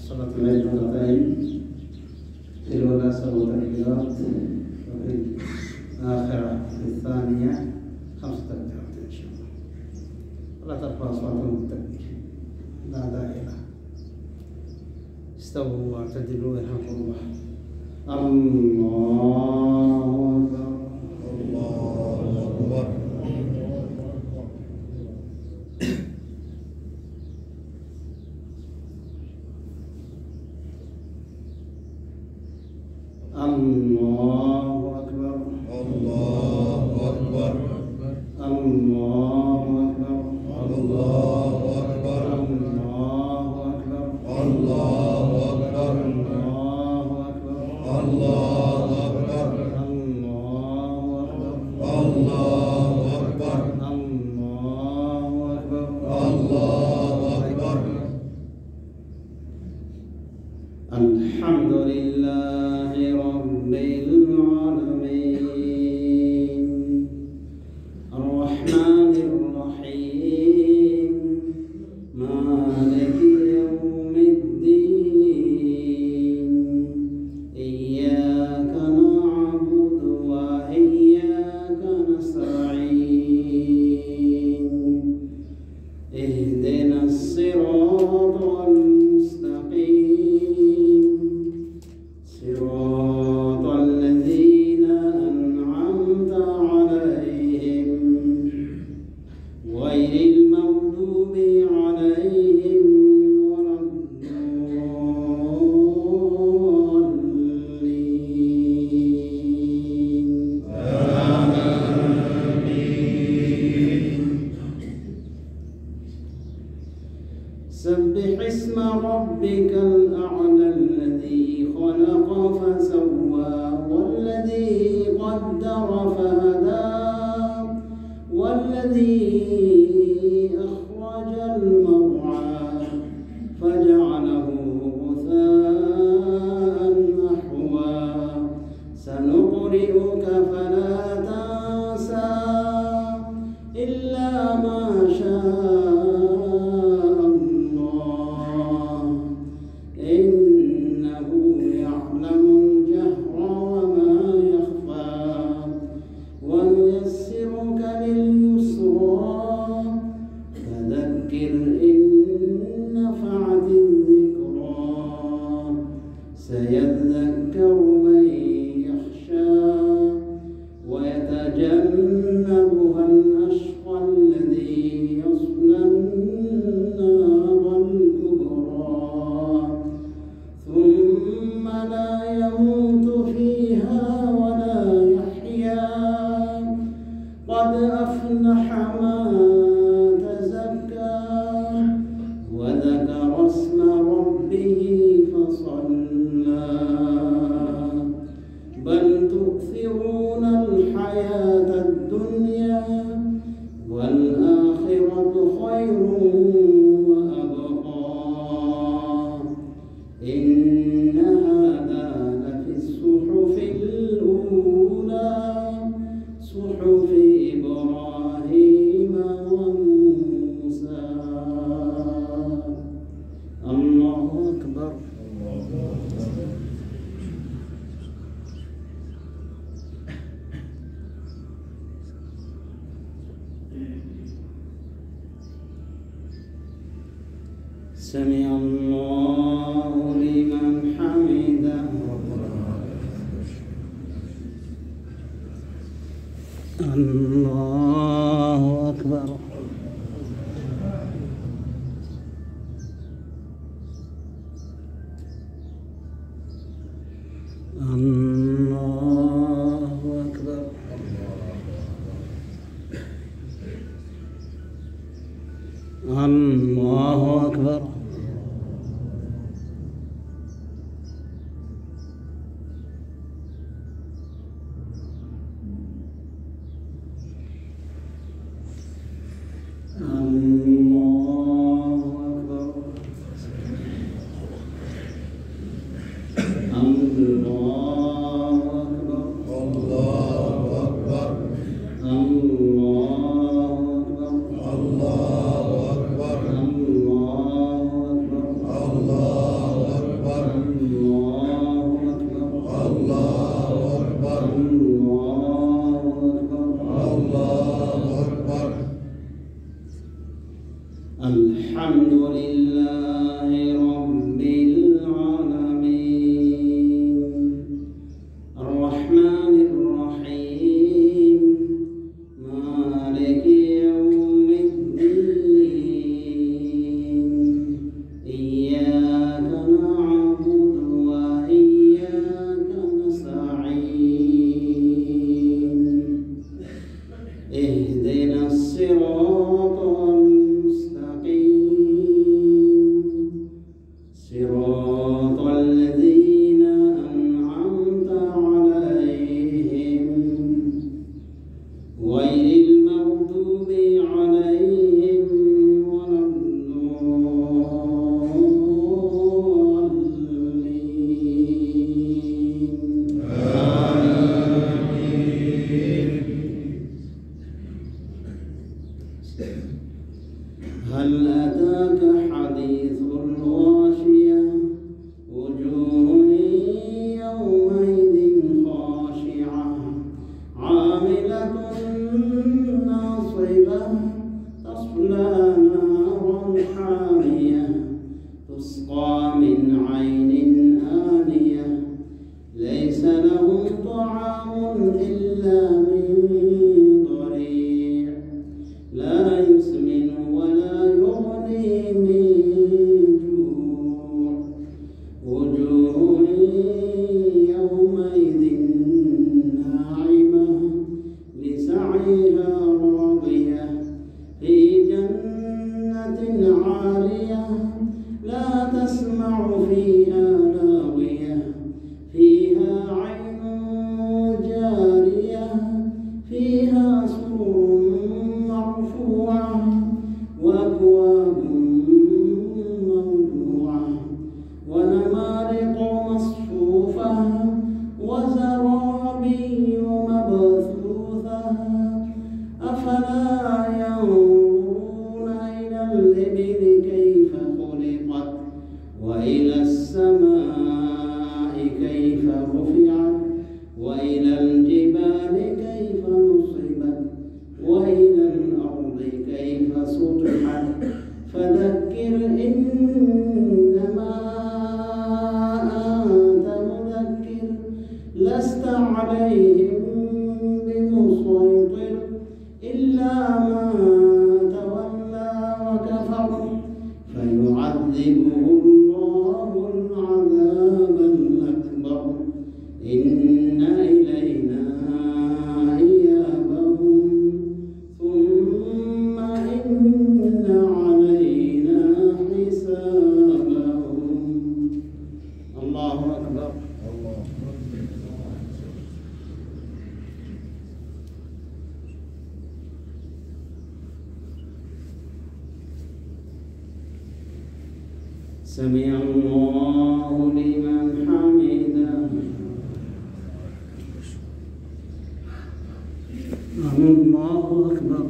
صلاة الليل ركعتين في الأولى 7 تكبيرات وفي الآخرة في الثانية 5 تكبيرات إن شاء الله. ولا ترفع أصواتكم بالتكبير، لا داعي له. استووا واعتدلوا يرحمكم الله. الله أكبر الله أكبر. الله أكبر الله أكبر الله أكبر الله أكبر الله أكبر الله أكبر الله أكبر الله أكبر الله أكبر الله أكبر الله أكبر. الحمد لله رب العالمين الرحمن الرحيم مالك يوم الدين إياك نعبد وإياك نستعين اهدنا الصراط المستقيم صراط الذين أنعمت عليهم غير المغضوب عليهم ولا الضالين آمين. سبح اسم ربك الأعلى الذي خلق فسوى والذي قدر فهدى والذي أخرج المرعى فجعله غثاء نحوا سنقرئك فلا تنسى إلا ما شاء الله إنه يعلم الجهر وما يخفى ونيسرك لليسرى فذكر إن نفعت الذكرى سيذكر من يخشى ويتجنبها الأشقى الذي يصلى النار الكبرى ثم لا يموت فيها ولا يحيا قد أفلح من تزكى وذكر اسم ربه فصلى بل تؤثرون الحياة الدنيا والآخرة خير وأبقى إن هذا لفي الصحف الأولى صحف إبراهيم وموسى. الله أكبر. سمع الله لمن حمده. الله أكبر. الله أكبر. الله أكبر. الحمد لله رب العالمين الرحمن الرحيم مالك يوم الدين إياك نعبد وإياك نستعين اهدنا الصراط صراط الذين أنعمت عليهم غير المغضوب عليهم ولا الضالين آمين. هل أتاك حديث الغاشية وجوه يومئذ خاشعة عاملة ناصبة تصلى نارا حامية تسقى من عين آنية ليس لهم طعام إلا من ضريع لا يسمن ولا يغني من جوع وجوه يومئذ ناعمة لسعيها راضية في جنة عالية لا تسمع فيها لاغية فيها عين جارية فيها سرر مرفوعة وأكواب موضوعة ونمارق مصفوفة وزرابي مبثوثة أفلا ينظرون إلى الإبل كيف خلقت وإلى السماء كيف رفعت وإلى الجبال كيف نصبت وإلى الأرض كيف سطحت فذكر إنما أنت مذكر لست عليهم بمسيطر إلا من تولى وكفر فيعذبه الله العذاب الأكبر إن إلينا إيابهم ثم إن علينا حسابهم. الله أكبر. سمع الله لمن حمده. الله أكبر.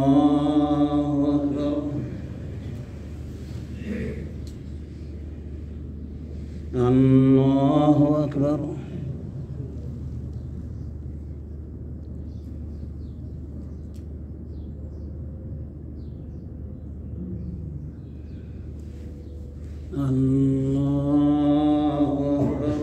الله أكبر. الله أكبر. الله أكبر.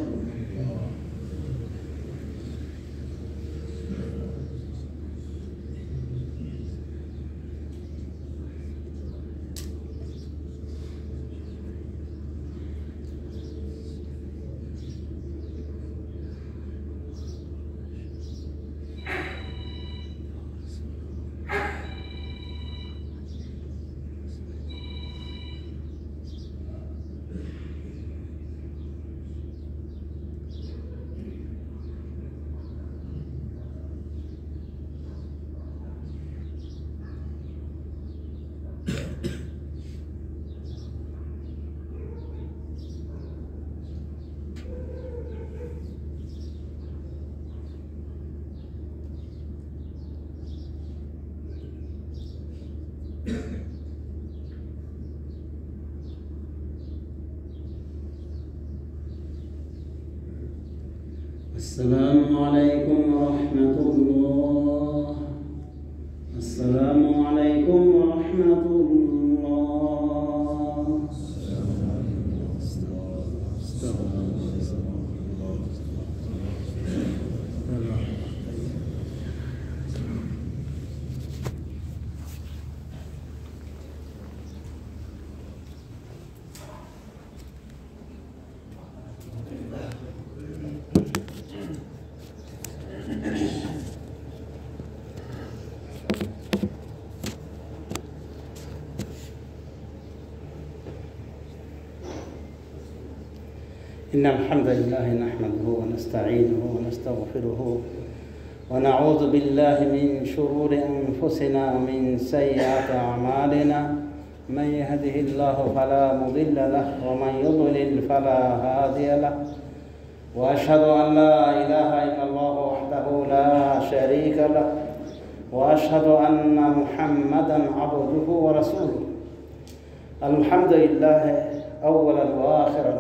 السلام عليكم ورحمة الله. السلام عليكم ورحمة الله. إن الحمد لله نحمده ونستعينه ونستغفره ونعوذ بالله من شرور أنفسنا ومن سيئات أعمالنا من يهده الله فلا مضل له ومن يضلل فلا هادي له وأشهد أن لا إله إلا الله وحده لا شريك له وأشهد أن محمدا عبده ورسوله. الحمد لله أولا وآخرا،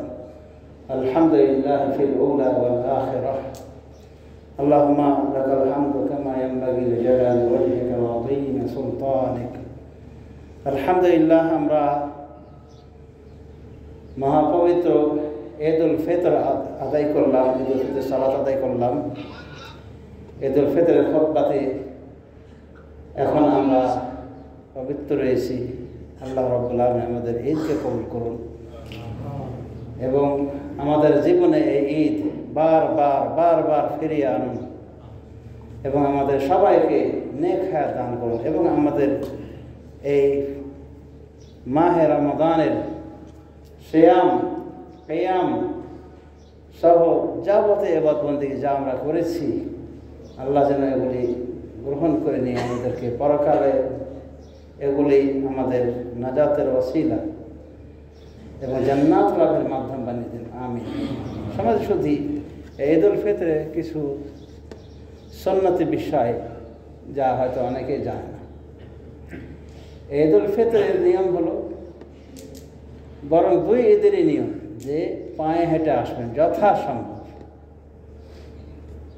الحمد لله في الأولى والآخرة. اللهم لك الحمد كما ينبغي لجلال وجهك وعظيم سلطانك. الحمد لله আমরা মহাপবিত্র ঈদুল ফিতর আদায় করলাম, ঈদুল ফিতর সালাত আদায় করলাম। ঈদুল ফিতরের খুতবাতে এখন আমরা পবিত্র রয়েছি। আল্লাহ রাব্বুল আলামিন আমাদের ঈদকে কবুল করুন এবং আমাদের জীবনে এই ঈদ বারবার ফিরিয়ে আনুন এবং আমাদের সবাইকে নেক হায়াত দান করুন এবং আমাদের এই মাহে রমাদানের সিয়াম কিয়াম সহ যাবতীয় ইবাদতবন্দি যা আমরা করেছি, আল্লাহ যেন এগুলি গ্রহণ করে নিয়ে আমাদেরকে পরকালে এগুলি আমাদের নাজাতের ওসিলা এবং জান্নাত লাভের মাধ্যম বানিয়ে দিন, আমিন। সমাজ শুধু ঈদুল ফিতরে কিছু সুন্নতি বিষয় যা হয়তো অনেকেই জানে না। ঈদুল ফিতরের নিয়ম হলো, বরং দুই ঈদেরই নিয়ম, যে পায়ে হেঁটে আসবেন যথাসম্ভব,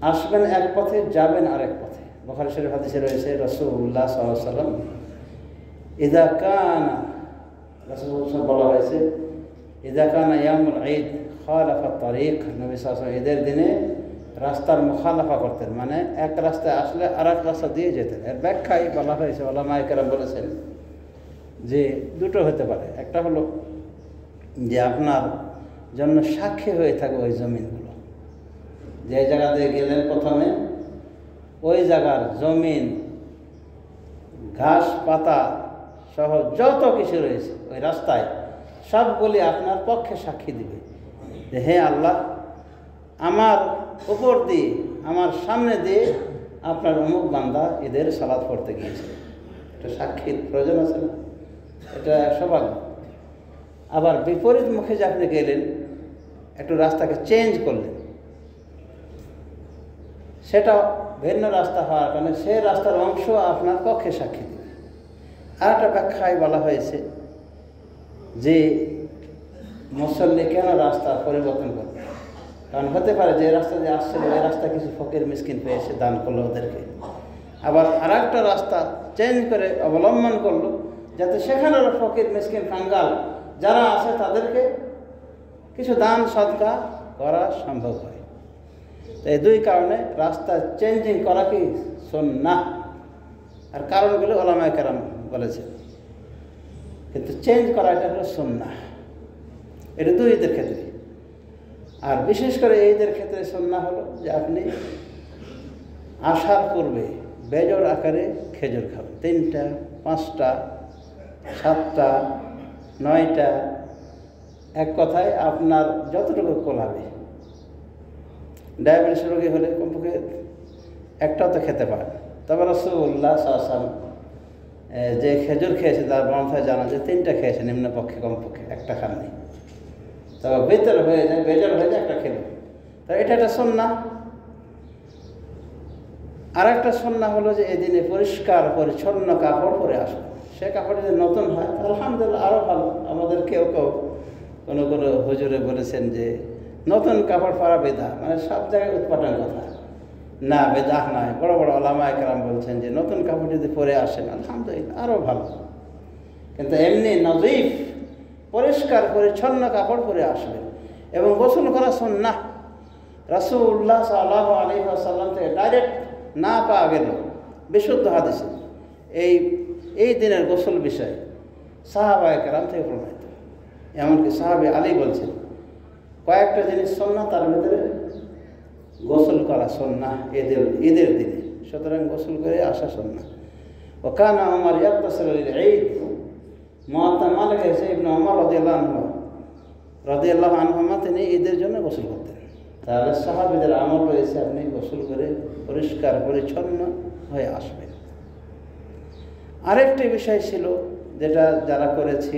আসবেন এক পথে, যাবেন আরেক পথে। বুখারী শরীফ হাদিসে রয়েছে রাসূলুল্লাহ সাল্লাল্লাহু আলাইহি ওয়াসাল্লাম ইযা কানা, রাসূলুল্লাহ বলা হয়েছে ইযা কানা ইয়ামুল ঈদ খালাফা তারিক, নবী সাল্লাল্লাহু আলাইহি ওয়াসাল্লাম ঈদের দিনে রাস্তার মুখালাফা করতেন, মানে এক রাস্তায় আসলে আর এক রাস্তা দিয়ে যেতেন। এর ব্যাখ্যায় বলা হয়েছে, উলামায়ে কেরাম বলেছেন যে দুটো হতে পারে। একটা হলো যে আপনার জন্য সাক্ষী হয়ে থাকে ওই জমিনগুলো, যে জায়গাতে গেলেন প্রথমে ওই জায়গার জমিন, ঘাস পাতা সহ যত কিছু রয়েছে ওই রাস্তায়, সবগুলি আপনার পক্ষে সাক্ষী দিবে যে হে আল্লাহ, আমার উপর দিয়ে, আমার সামনে দিয়ে আপনার অমুক বান্দা ঈদের সালাত পড়তে গিয়েছে। এটা সাক্ষীর প্রয়োজন আছে না? এটা সৌভাগ্য। আবার বিপরীত মুখে যে আপনি গেলেন, একটু রাস্তাকে চেঞ্জ করলেন, সেটা ভিন্ন রাস্তা হওয়ার কারণে সে রাস্তার অংশ আপনার পক্ষে সাক্ষী দেবে। আর একটা ব্যাখ্যায় বলা হয়েছে যে মুসল্লি কেন রাস্তা পরিবর্তন করবে, কারণ হতে পারে যে রাস্তা দিয়ে আসছিল ওই রাস্তা কিছু ফকির মিসকিন পেয়েছে, দান করলো ওদেরকে। আবার আর একটা রাস্তা চেঞ্জ করে অবলম্বন করলো, যাতে সেখানের ফকির মিসকিন কাঙ্গাল যারা আছে তাদেরকে কিছু দান সদকা করা সম্ভব হয়। তো এই দুই কারণে রাস্তা চেঞ্জিং করা কি সুন্নাহ, আর কারণগুলো উলামায়ে কেরাম বলেছে, কিন্তু চেঞ্জ করা এটা হলো সুন্নাহ। এটা দুই ঈদের ক্ষেত্রে। আর বিশেষ করে ঈদের ক্ষেত্রে সুন্নাহ হলো যে আপনি আসার পূর্বে বেজোড় আকারে খেজুর খাবেন, 3টা 5টা 7টা 9টা, এক কথায় আপনার যতটুকু কোলাবে। ডায়াবেটিস রোগী হলে কমপক্ষে একটাও তো খেতে পারেন। তবে রাসূলুল্লাহ সাল্লাল্লাহু আলাইহি ওয়াসাল্লাম যে খেজুর খেয়েছে তার গ্রন্থে জানা যে 3টা খেয়েছে নিম্নপক্ষে, কমপক্ষে একটা খাননি। তবে বেতর হয়ে যায়, বেজর হয়ে যায় একটা খেলো, তো এটা একটা সুন্নাহ। আর একটা সুন্নাহ হলো যে এই দিনে পরিষ্কার পরিচ্ছন্ন কাপড় পরে আসবে। সে কাপড় যদি নতুন হয় আলহামদুলিল্লাহ আরও ভালো। আমাদের কেউ কোনো হুজুরে বলেছেন যে নতুন কাপড় পরা বেদাত, মানে সব জায়গায় উৎপাদন কথা না, বেদাত নয়। বড় বড় ওলামা একরাম বলছেন যে নতুন কাপড় যদি পরে আসেন আলহামদুলিল্লাহ আরও ভালো, কিন্তু এমনি নজিফ পরিষ্কার পরিচ্ছন্ন কাপড় পরে আসবেন। এবং গোসল করা সুন্নাহ, রাসূলুল্লাহ সাল্লাল্লাহু আলাইহি ওয়াসাল্লাম থেকে ডাইরেক্ট না পাওয়া গেল বিশুদ্ধ হাদিসে এই দিনের গোসল বিষয়ে সাহাবায়ে কেরাম থেকে প্রমাণিত। এমনকি সাহাবী আলী বলছেন কয়েকটা জিনিস সুন্নাহ, তার ভিতরে গোসল করা সুন্নাহ ঈদের দিনে, সুতরাং গোসল করে আসা সুন্নাহ। ও কানা ওমর ইয়াগতাসিলু লিল ঈদ, মুআত্তা মালিক ইবনে ওমর রাদিয়াল্লাহু আনহুমা তিনি ঈদের জন্য গোসল করতেন। তাহলে সাহাবীদের আমল রয়েছে আপনি গোসল করে পরিষ্কার পরিচ্ছন্ন হয়ে আসবেন। আরেকটি বিষয় ছিল যেটা যারা করেছি,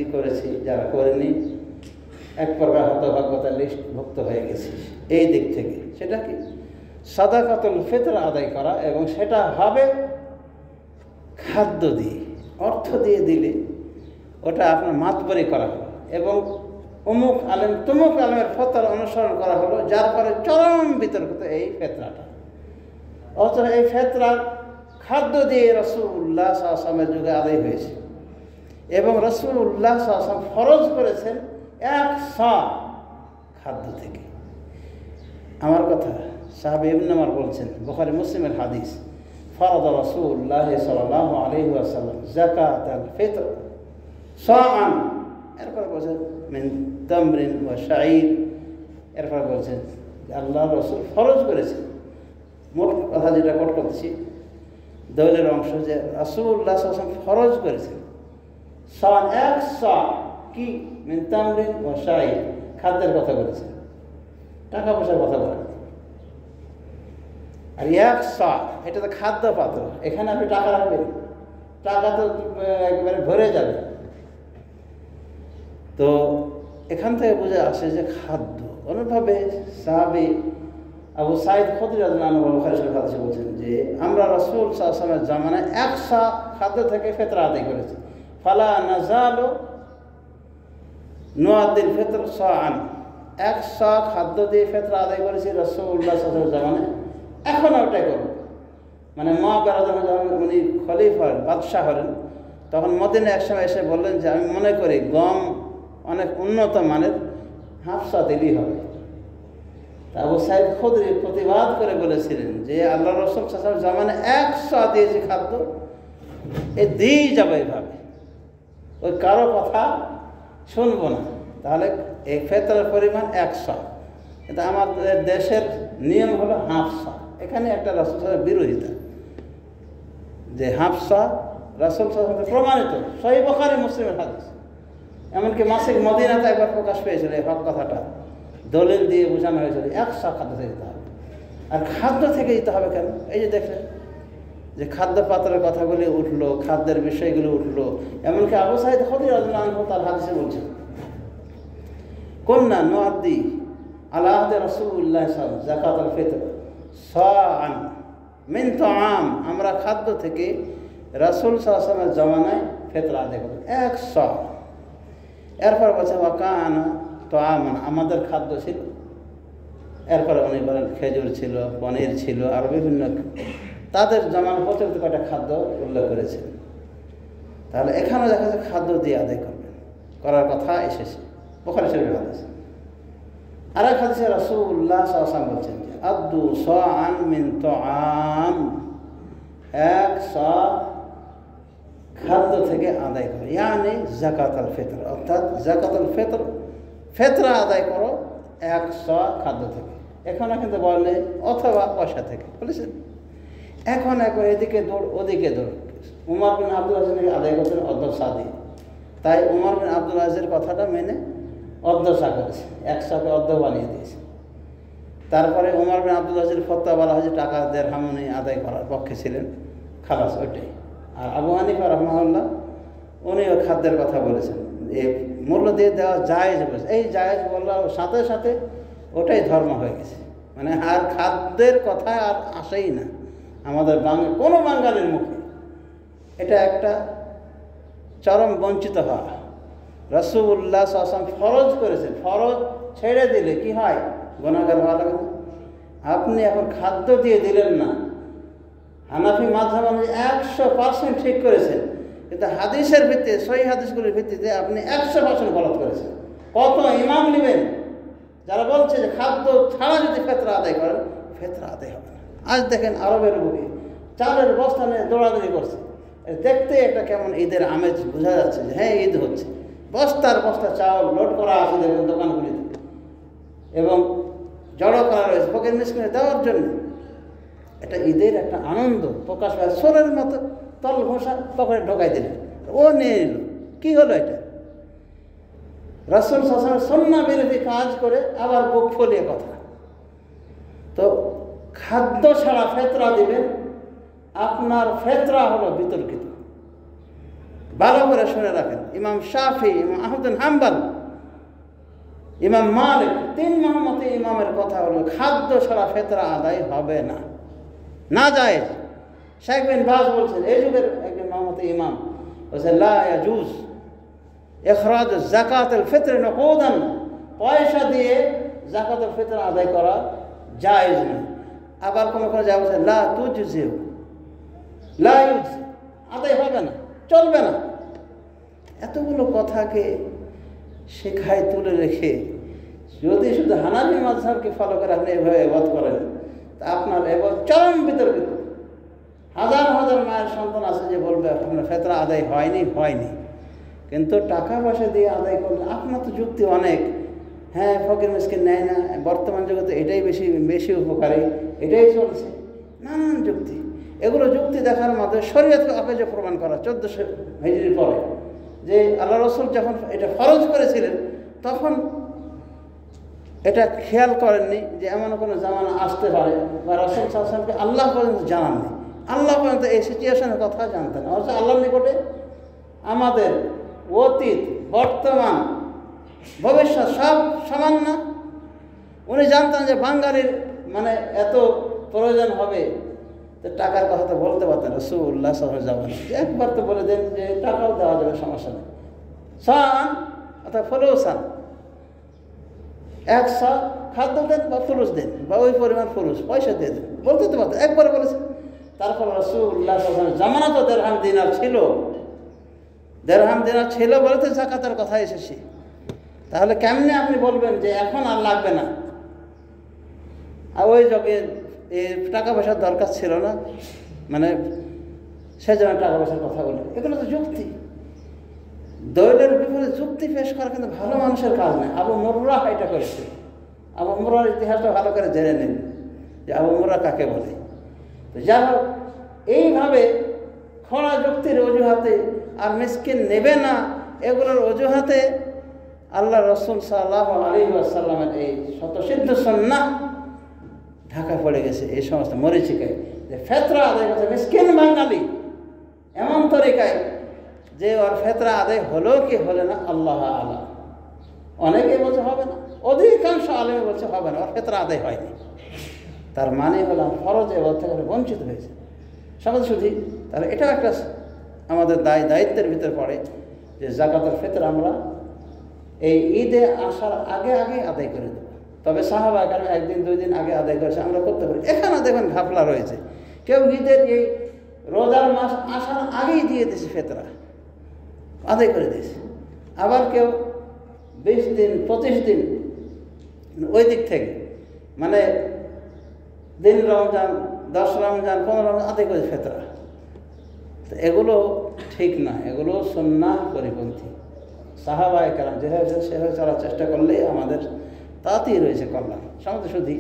যারা করেনি এক প্রকার হতভাগ্যতার লিস্টভুক্ত হয়ে গেছে এই দিক থেকে। সেটা কি? সাদাকাতুল ফিতর আদায় করা, এবং সেটা হবে খাদ্য দিয়ে, অর্থ দিয়ে দিলে ওটা আপনার মাতবরি করা হলো এবং অমুক আলেম তমুক আলেমের ফতোয়া অনুসরণ করা হলো, যার পরে চরম বিতর্কিত এই ফেতরাটা। অথচ এই ফেতরার খাদ্য দিয়ে রাসূলুল্লাহ সাল্লাল্লাহু আলাইহি ওয়াসাল্লামের যুগে আদায় হয়েছে এবং রাসূলুল্লাহ সাল্লাল্লাহু আলাইহি ওয়াসাল্লাম ফরজ করেছেন 1 সা খাদ্য থেকে। আমার কথা সাহাবী ইবনে ওমর বলছেন, বুখারী মুসলিমের হাদিস, ফরদ রাসূলুল্লাহ সাল্লাল্লাহু আলাইহি ওয়াসাল্লাম যাকাতাল ফিতর সাআন, এরপর বলছেন মিন তামরিন ওয়া শাঈর, এরপর বলছেন আল্লাহ রাসূল ফরজ করেছেন। মোট কথা যেটা কোট করছি দলিলের অংশ, যে রাসূলুল্লাহ সাল্লাল্লাহু আলাইহি ওয়াসাল্লাম ফরজ করেছেন সাআন 1 সা কি মিন তামরিন ওয়া শাঈর, খাদ্যের কথা বলেছেন, টাকা পয়সার কথা বলেন। আর 1 সা এটা তো খাদ্য পাত্র, এখানে আপনি টাকা রাখবেন, টাকা তো একেবারে ভরে যাবে। তো এখান থেকে বুঝে আসে যে খাদ্য। অনুভাবে সাহাবী আবু সাঈদ খুদরি রাদিয়াল্লাহু আনহু বুখারী শরীফ হাদিসে বলছেন যে আমরা রাসূল সাল্লাল্লাহু আলাইহি ওয়াসাল্লামের জামানায় 1 সা খাদ্য থেকে ফিতরা আদায় করেছি। ফালা নাযালু নুআদ্দিল ফিতর সাআন, 1 সা খাদ্য দিয়ে ফিতরা আদায় করেছি রাসূলুল্লাহ সাল্লাল্লাহু আলাইহি ওয়াসাল্লামের জামানায়, এখন ওটাই করব। মানে মা বেরাদর যখন উনি খলিফা হলেন, বাদশাহ হলেন, তখন মদিনায় একসময় এসে বললেন যে আমি মনে করি গম অনেক উন্নত মানের, হাফসা দিলেই হবে। আবু সাঈদ খুদরি প্রতিবাদ করে বলেছিলেন যে আল্লাহ রাসূল সাল্লাল্লাহু আলাইহি ওয়াসাল্লাম জামানে 1 সা দিয়েছি খাদ্য, এ দিয়েই যাবে এভাবে, ওই কারো কথা শুনবো না। তাহলে এই ফিতরের পরিমাণ 1 সা, কিন্তু আমাদের দেশের নিয়ম হলো হাফ সা। এখানে একটা রাসূল সাল্লাল্লাহু আলাইহি ওয়াসাল্লাম বিরোধিতা, যে হাফ সা রাসূল সাল্লাল্লাহু আলাইহি ওয়াসাল্লাম প্রমাণিত সহিহ বুখারী মুসলিমের হাদিস। এমনকি মাসিক মদিনাতে একবার প্রকাশ পেয়েছিল এই হক কথাটা, দলিল দিয়ে বোঝানো হয়েছিল 1 সা খাদ্য থেকে দিতে হবে। আর খাদ্য থেকে দিতে হবে কেন? এই যে দেখলেন যে খাদ্য পাত্রের কথাগুলি উঠলো, খাদ্যের বিষয়গুলো উঠলো। এমনকি আবু সাঈদ খুদরি রাদিয়াল্লাহু আনহু তার হাদিসে বলছেন, কুন্না নুআদ্দি আলা আহদি রাসূলুল্লাহ সাল্লাল্লাহু আলাইহি ওয়াসাল্লাম যাকাতুল ফিতর সাআন মিন তাআম, আমরা খাদ্য থেকে রাসূল সাল্লাল্লাহু আলাইহি ওয়াসাল্লামের জামানায় ফিতরা আদায় করতাম 1 সা। এরপর বলছে ওয়াকানা তাআমান, আমাদের খাদ্য ছিল। এরপরে উনি বলেন খেজুর ছিল, পনির ছিল, আর বিভিন্ন তাদের জামানার প্রচলিত কয়েকটা খাদ্য উল্লেখ করেছেন। তাহলে এখানে দেখা যাচ্ছে খাদ্য দিয়ে আদায় করবেন, করার কথা এসেছে বুখারী শরীফের হাদিস। আর এক হাদিসে রাসূলুল্লাহ সাল্লাল্লাহু আলাইহি ওয়াসাল্লাম বলছেন যে আদ্দু সাআন মিন তাআম, 1 সা খাদ্য থেকে আদায় করো, ইয়ানি যাকাতুল ফিতর, অর্থাৎ যাকাতুল ফিতর ফিতরা আদায় করো 1 সা খাদ্য থেকে। এখানে কিন্তু বলে অথবা পয়সা থেকে বলেছেন। এখন এদিকে দৌড় ওদিকে দৌড়। উমর বিন আব্দুল আজিজকে আদায় করতেন 1/2 সা দিয়ে, তাই উমর বিন আব্দুল আজিজের কথাটা মেনে 1/2 সা করেছে, 1 সাকে 1/2 বানিয়ে দিয়েছে। তারপরে উমর বিন আব্দুল আজিজের ফতোয়া বলা হয় যে টাকা দিরহাম উনি আদায় করার পক্ষে ছিলেন, খালাস ওইটাই। আর আবু হানিফা রাহমাহুল্লাহ উনিও খাদ্যের কথা বলেছেন, এই মূল্য দিয়ে দেওয়া জায়েজ বলেছে। এই জায়েজ বলার সাথে সাথে ওটাই ধর্ম হয়ে গেছে, মানে আর খাদ্যের কথা আর আসেই না আমাদের কোনো বাঙালির মুখে। এটা একটা চরম বঞ্চিত হওয়া। রাসূলুল্লাহ সাল্লাল্লাহু আলাইহি ওয়াসাল্লাম ফরজ করেছেন, ফরজ ছেড়ে দিলে কি হয়? গুনাহগার হওয়া লাগে না? আপনি এখন খাদ্য দিয়ে দিলেন না। হানাফি মাযহাব অনুযায়ী 100% ঠিক করেছেন, কিন্তু হাদিসের ভিত্তিতে, সহিহ হাদিসগুলির ভিত্তিতে আপনি 100% গলত করেছেন। কত ইমাম নেবেন যারা বলছে যে খাদ্য ছাড়া যদি ফেতরা আদায় করেন, ফেতরা আদায় হবে না। আজ দেখেন আরবের বুকে চালের বস্তা নিয়ে দৌড়াদৌড়ি করছে। দেখতে একটা কেমন ঈদের আমেজ বোঝা যাচ্ছে যে হ্যাঁ ঈদ হচ্ছে। বস্তার বস্তা চাউল লোড করা আছে দেখবেন দোকানগুলিতে, এবং জড়ো করা রয়েছে ফকির মিসকিনে দেওয়ার জন্য। এটা ঈদের একটা আনন্দ প্রকাশ পায়। সোরের মতো তল ঘষা পকেটে ঢোকাই দিলেন, ও নিয়ে নিল। কী হলো এটা? রাসূল সাল্লাল্লাহু আলাইহি ওয়াসাল্লাম সুন্নাহ বিরোধী কাজ করে আবার বুক ফুলিয়ে কথা। তো খাদ্য ছাড়া ফেতরা দিবেন, আপনার ফেতরা হলো বিতর্কিত। ভালো করে শুনে রাখেন, ইমাম শাফি, ইমাম আহমদ বিন হাম্বল, ইমাম মালিক, 3 মহম্মতি ইমামের কথা হলো খাদ্য ছাড়া ফেতরা আদায় হবে না, না জায়েজ। শেখ বিন বাজ বলছেন, এই যুগের একজন মহম্মতি ইমাম বলছেন, লা ইয়াজুজ ইখরাজ যাকাতুল ফিতর নকুদান, পয়সা দিয়ে যাকাতুল ফিতর আদায় করা জায়েজ নয়। আবার কোনো কোনো জায়গায় বলছে লা তুজজিউ, লা ইউজজি, আদায় হবে না, চলবে না। এতগুলো কথাকে শেখায় তুলে রেখে যদি শুধু হানাফি মাযহাবকে ফলো করে আপনি এভাবে ইবাদত করেন, তা আপনার এবার চরম বিতর্কিত। হাজার হাজার মায়ের সন্তান আছে যে বলবে আপনার ফেতরা আদায় হয়নি, কিন্তু টাকা পয়সা দিয়ে আদায় করলে আপনার তো যুক্তি অনেক। হ্যাঁ, ফকির মিসকিন নেয় না, বর্তমান জগতে এটাই বেশি উপকারী, এটাই চলছে, নানান যুক্তি। এগুলো যুক্তি দেখার মাধ্যমে শরীয়তকে অকেজ প্রমাণ করা 1400 হিজরির পরে, যে আল্লাহ রসুল যখন এটা ফরজ করেছিলেন তখন এটা খেয়াল করেননি যে এমন কোনো জামানা আসতে পারে, বা রাসূল সাল্লাল্লাহু আলাইহি ওয়াসাল্লামকে আল্লাহ পর্যন্ত জানাননি। আল্লাহ পর্যন্ত এই সিচুয়েশনের কথা জানতেন। অথচ আল্লাহর নিকটে আমাদের অতীত, বর্তমান, ভবিষ্যৎ সব সমান না। উনি জানতেন যে বাঙালির মানে এত প্রয়োজন হবে, তো টাকার কথা তো বলতে পারতেন রাসূলুল্লাহ সাল্লাল্লাহু আলাইহি ওয়াসাল্লাম। একবার তো বলে দেন যে টাকাও দেওয়া যাবে, সমস্যা নেই, সান অর্থাৎ ফুলুসান, 100 খাদ্য দেন বা ফুলুস দেন, বা ওই পরিমাণ ফুলুস পয়সা দিয়ে দেন, বলতে তো পারতেন, একবার বলেছেন। তারপর রাসূলুল্লাহ সাল্লাল্লাহু আলাইহি ওয়াসাল্লাম জামানা তো দেড়হাম দিনার ছিল, দেড়হাম দিনার ছিল বলে তো যাকাতের কথা এসেছে। তাহলে কেমনে আপনি বলবেন যে এখন আর লাগবে না? আর ওই যগে টাকা পয়সার দরকার ছিল না, মানে সেজন্য টাকা পয়সার কথা বলে, এগুলো তো যুক্তি। দলিলের বিপরীতে যুক্তি পেশ করা কিন্তু ভালো মানুষের কাজ নয়। আবু মুররা এটা করেছে। আবু মুররার ইতিহাসটা ভালো করে জেনে নিন যে আবু মুররা কাকে বলে। তো যাই হোক, এইভাবে খোলা যুক্তির অজুহাতে আর মিসকিন নেবে না এগুলোর অজুহাতে আল্লাহ রসুল সাল্লাল্লাহু আলাইহি ওয়াসাল্লামের এই শতসিদ্ধ সুন্নাহ ঢাকা পড়ে গেছে এই সমস্ত মরিচিকায়, যে ফেতরা আদায় করছে মিসকিন বাঙালি এমন তরিকায় যে ওর ফেতরা আদায় হলো কি হলো না আল্লাহ আলাম। অনেকে বলছে হবে না, অধিকাংশ আলেমে বলছে হবে না, ওর ফেতরা আদায় হয়নি। তার মানে হলো ফরজ এবার থেকে বঞ্চিত হয়েছে সমাজ শুধু। তাহলে এটাও একটা আমাদের দায়িত্বের ভিতরে পড়ে যে যাকাতুল ফিতর আমরা এই ঈদে আসার আগে আদায় করে দেবো। তবে সাহাবা কেন 1 দিন 2 দিন আগে আদায় করেছে, আমরা করতে পারি। এখানে দেখবেন ঘাপলা রয়েছে, কেউ ঈদের এই রোজার মাস আসার আগেই দিয়ে দিয়েছে, ফেতরা আদায় করে দিয়েছে। আবার কেউ 20 দিন 25 দিন ওই দিক থেকে, মানে দিন রমজান, 10 রমজান, 15 রমজান আদায় করেছে ফেতরা। তো এগুলো ঠিক না, এগুলো সুন্নাহ পরিপন্থী। সাহাবায়ে কেরাম যেভাবে সেভাবে চলার চেষ্টা করলেই আমাদের তাতেই রয়েছে কল্যাণ। সমাজে শুধু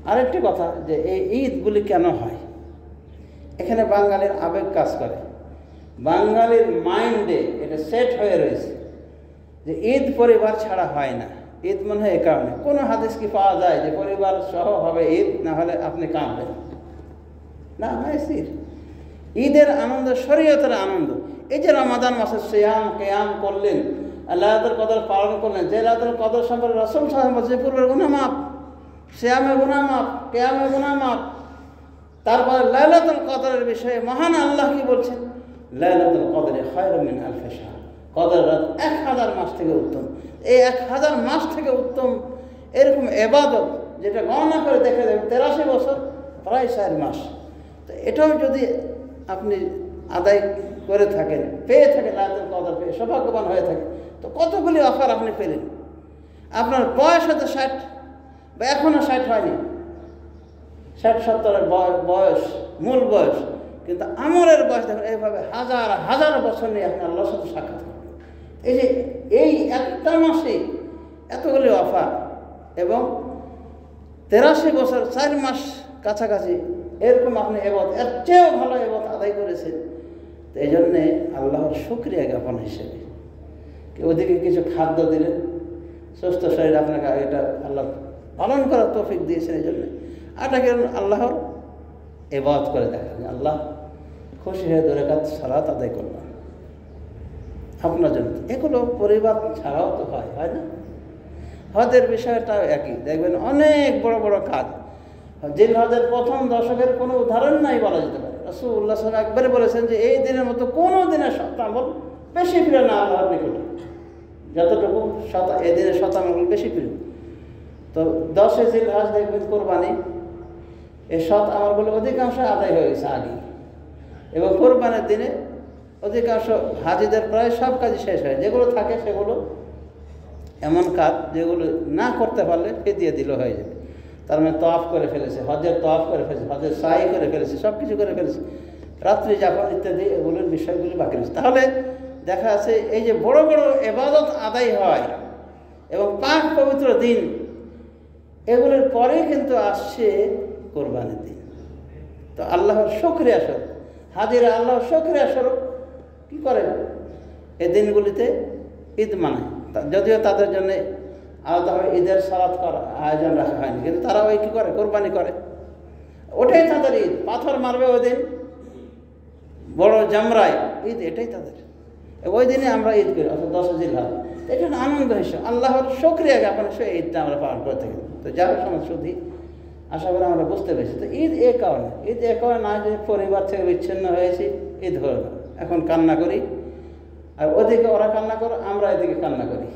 আরেকটি কথা, যে এই ঈদগুলি কেন হয়, এখানে বাঙালির আবেগ কাজ করে। বাঙালির মাইন্ডে এটা সেট হয়ে রয়েছে যে ঈদ পরিবার ছাড়া হয় না। ঈদ মনে হয় এ কারণে, কোনো হাদিস কি পাওয়া যায় যে পরিবার সহ হবে ঈদ, না হলে আপনি কাঁদবেন না? মাইসির ঈদের আনন্দ শরীয়তের আনন্দ। এই যে রমাদান মাসে সিয়াম কিয়াম করলেন, লাইলাতুল কদর পালন করলেন, যে লাইলাতুল কদর সম্পর্কে রাসূল সাল্লাল্লাহু আলাইহি ওয়াসাল্লাম পূর্বের গুনাহ মাফ, সিয়ামের গুনাহ মাফ, কিয়ামের গুনাহ মাফ। তারপর লাইলাতুল কদরের বিষয়ে মহান আল্লাহ কি বলছেন? লাইলাতুল কদরে খায়রুম মিন আলফি শাহর, কদর রাত 1000 মাস থেকে উত্তম। এই 1000 মাস থেকে উত্তম এরকম ইবাদত যেটা গণনা করে দেখে দেবেন 83 বছর প্রায় 4 মাস। তো এটাও যদি আপনি আদায় করে থাকেন, পেয়ে থাকেন, লাইলাতুল কদর পেয়ে সৌভাগ্যবান হয়ে থাকে, তো কতগুলি অফার আপনি পেলেন। আপনার বয়স হয়তো 60 বা এখনও 60 হয়নি, 60-70 বয়স, মূল বয়স, কিন্তু আমলের বয়স দেখুন এইভাবে হাজার হাজার বছর নিয়ে আপনি আল্লাহর সাথে সাক্ষাৎ করবেন। এই যে এই একটা মাসে এতগুলি অফার এবং 83 বছর 4 মাস কাছাকাছি এরকম আপনি এবাদত, এর চেয়েও ভালো এবাদত আদায় করেছেন। তো এই জন্যে আল্লাহর শুকরিয়া জ্ঞাপন হিসেবে ওদিকে কিছু খাদ্য দিলেন, সুস্থ শরীর আপনাকে এটা আল্লাহ পালন করার তৌফিক দিয়েছেন। এই জন্যে এটাকে আল্লাহর ইবাদত করে দেখালেন, আল্লাহ খুশি হয়ে 2 রাকাত সালাত আদায় করলাম আপনার জন্য। এগুলো পরিবার ছাড়াও তো হয় না? হজের বিষয়টাও একই, দেখবেন অনেক বড় বড় কাজ। জিলহজের প্রথম দশকের কোনো উদাহরণ নাই বলা যেতে পারে। রাসূলুল্লাহ সাল্লাল্লাহু আলাইহি ওয়াসাল্লাম একবারে বলেছেন যে এই দিনের মতো কোনো দিনের শতামল বেশি প্রিয় না আল্লাহর নিকটে, যতটুকু এই দিনের শতামল বেশি প্রিয়। তো 10 জিলহজ দেখবেন কোরবানি, এই সৎ আমলগুলো অধিকাংশ আদায় হয়ে গেছে আগে, এবং কোরবানির দিনে অধিকাংশ হাজিদের প্রায় সব কাজই শেষ হয়। যেগুলো থাকে সেগুলো এমন কাজ যেগুলো না করতে পারলে ফিদিয়া দিলে হয়ে যাবে। তার মানে তওয়াফ করে ফেলেছে, হজের তওয়াফ করে ফেলেছে, হজের সাই করে ফেলেছে, সব কিছু করে ফেলেছে, রাত্রি যাপন ইত্যাদি এগুলোর বিষয়গুলি বাকি রয়েছে। তাহলে দেখা যাচ্ছে এই যে বড় বড় ইবাদত আদায় হয় এবং পাক পবিত্র দিন, এগুলোর পরে কিন্তু আসছে কোরবানির দিন। তো আল্লাহর শুকরিয়া স্বরূপ হাজিরা আল্লাহর শুকরিয়া স্বরূপ কী করে এই দিনগুলিতে ঈদ মানায়। যদিও তাদের জন্য আলাদাভাবে ঈদের সালাত করা আয়োজন রাখা হয়নি, কিন্তু তারা ওই কী করে কোরবানি করে, ওটাই তাদের ঈদ। পাথর মারবে ওই দিন, বড় জামরায় ঈদ, এটাই তাদের। ওই দিনে আমরা ঈদ করি, অর্থাৎ 10 জিলহজ। এটা আনন্দ হিসেবে আল্লাহর শুকরিয়া জ্ঞাপন হিসেবে ঈদটা আমরা পালন করে থাকি। তো যার সময় শুধু আশা করি আমরা বুঝতে পেরেছি। তো ঈদ এ কারণে, ঈদ এ কারণে না যে পরিবার থেকে বিচ্ছিন্ন হয়েছি, ঈদ হলো না, এখন কান্না করি, আর ওদিকে ওরা কান্না করে, আমরা এদিকে কান্না করি।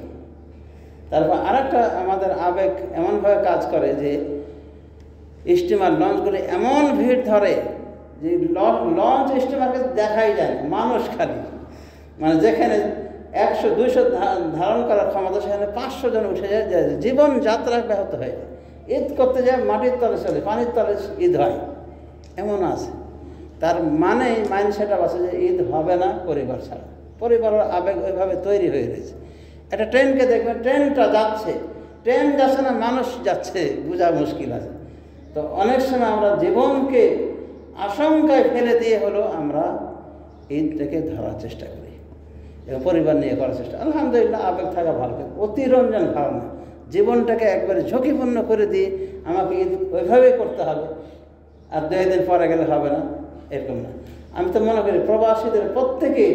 তারপর আরেকটা আমাদের আবেগ এমনভাবে কাজ করে যে স্টিমার লঞ্চগুলি এমন ভিড় ধরে যে লঞ্চ স্টিমারকে দেখাই যায় না, মানুষ খালি, মানে যেখানে 100-200 ধারণ করার ক্ষমতা সেখানে 500 জন উঠে যায়, জীবনযাত্রা ব্যাহত হয়ে যায়। ঈদ করতে যায় মাটির তলে চলে, পানির তলে ঈদ হয়, এমন আছে। তার মানে মাইন্ডসেট আছে যে ঈদ হবে না পরিবার ছাড়া। পরিবারের আবেগ ওইভাবে তৈরি হয়ে রয়েছে। একটা ট্রেনকে দেখবেন, ট্রেনটা যাচ্ছে, ট্রেন যাচ্ছে না, মানুষ যাচ্ছে, বোঝা মুশকিল আছে। তো অনেক সময় আমরা জীবনকে আশঙ্কায় ফেলে দিয়ে হলো আমরা ঈদটাকে ধরার চেষ্টা করি এবং পরিবার নিয়ে করার চেষ্টা। আলহামদুলিল্লাহ, আবেগ থাকা ভালো, অতিরঞ্জন ভালো না। জীবনটাকে একবারে ঝুঁকিপূর্ণ করে দিয়ে আমাকে ঈদ ওইভাবেই করতে হবে, আর 2 দিন পরে গেলে হবে না, এরকম না। আমি তো মনে করি প্রবাসীদের প্রত্যেকেই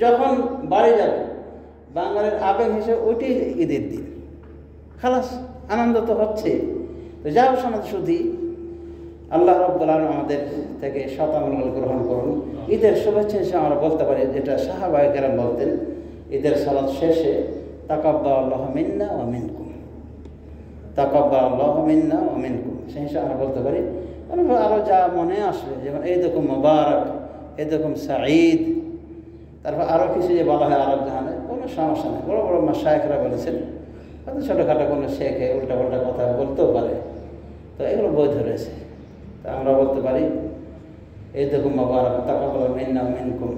যখন বাড়ি যাবে, বাঙালির আবেগ হিসেবে ওইটাই ঈদের দিন, খালাস, আনন্দ তো হচ্ছে। তো যাও সমাজ শুধু আল্লাহ রাব্বুল আলামিন আমাদের থেকে শতামল গ্রহণ করুন। ঈদের শুভেচ্ছা হিসেবে আমরা বলতে পারি, যেটা সাহাবায়ে কেরাম বলতেন ঈদের সালাত শেষে, তাকাব্বালাল্লাহু মিন্না ওয়া মিনকুম, তাকাব্বালাল্লাহু মিন্না ওয়া মিনকুম, সেই হিসেবে আমরা বলতে পারি। আরও যা মনে আসবে, যেমন এইরকম মোবারক, এইরকম সাঈদ, তারপর আরও কিছু যে বলা হয় আরব জাহানে, কোনো সমস্যা নেই। বড় বড় মাশায়েখরা বলেছেন, হয়তো ছোটোখাটো কোনো শেখে উল্টাপাল্টা কথা বলতেও পারে, তো এগুলো বৈধ রয়েছে। তা আমরা বলতে পারি এইরকম মোবারক, তাকাব্বালাল্লাহু মিন্না ওয়া মিনকুম।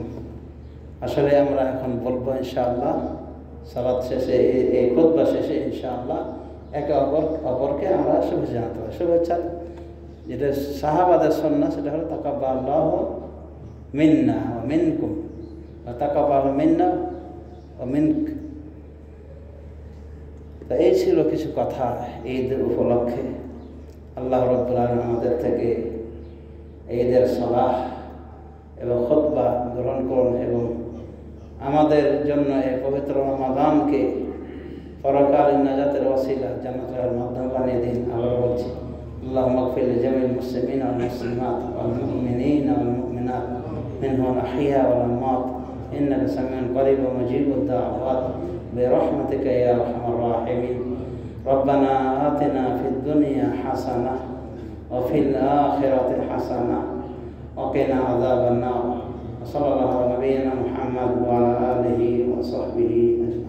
আসলে আমরা এখন বলবো ইনশাআল্লাহ সালাত শেষে, এই খুতবা শেষে ইনশাআল্লাহ একে অপরকে আমরা শুভেচ্ছা জানাতে পারি। শুভেচ্ছা যেটা সাহাবাদের সুন্নাহ, সেটা হলো তাকাব্বালাল্লাহু মিন্না ওয়া মিনকুম, তাকাব্বালাল্লাহু মিন্না ওয়া মিনক। তো এই ছিল কিছু কথা ঈদ উপলক্ষে। আল্লাহ রাব্বুল আলামিন আমাদের থেকে ঈদের সালাহ এবং খুতবা গ্রহণ করুন এবং আমাদের জন্য এই পবিত্র রমাদানকে পরকালীন নাজাতের ওসিলা, জান্নাতের মাধ্যম বানিয়ে দিন। আবার বলছি, আল্লাহুম্মা গফির লিজামিল মুসলিমিন ওয়াল মুসলিমাত ওয়াল মুমিনিন ওয়াল মুমিনাত মিনহুম আল-আহইয়া ওয়াল আমওয়াত ইন্নাকা সামিউন করিব মুজিবুদ দাওয়াত বিরহমাতিকা ইয়া আরহামার রাহিমিন। ربنا آتنا في الدنيا حسنة وفي الآخرة حسنة وقنا عذاب النار. وصلى الله على نبينا محمد وعلى آله وصحبه أجمعين.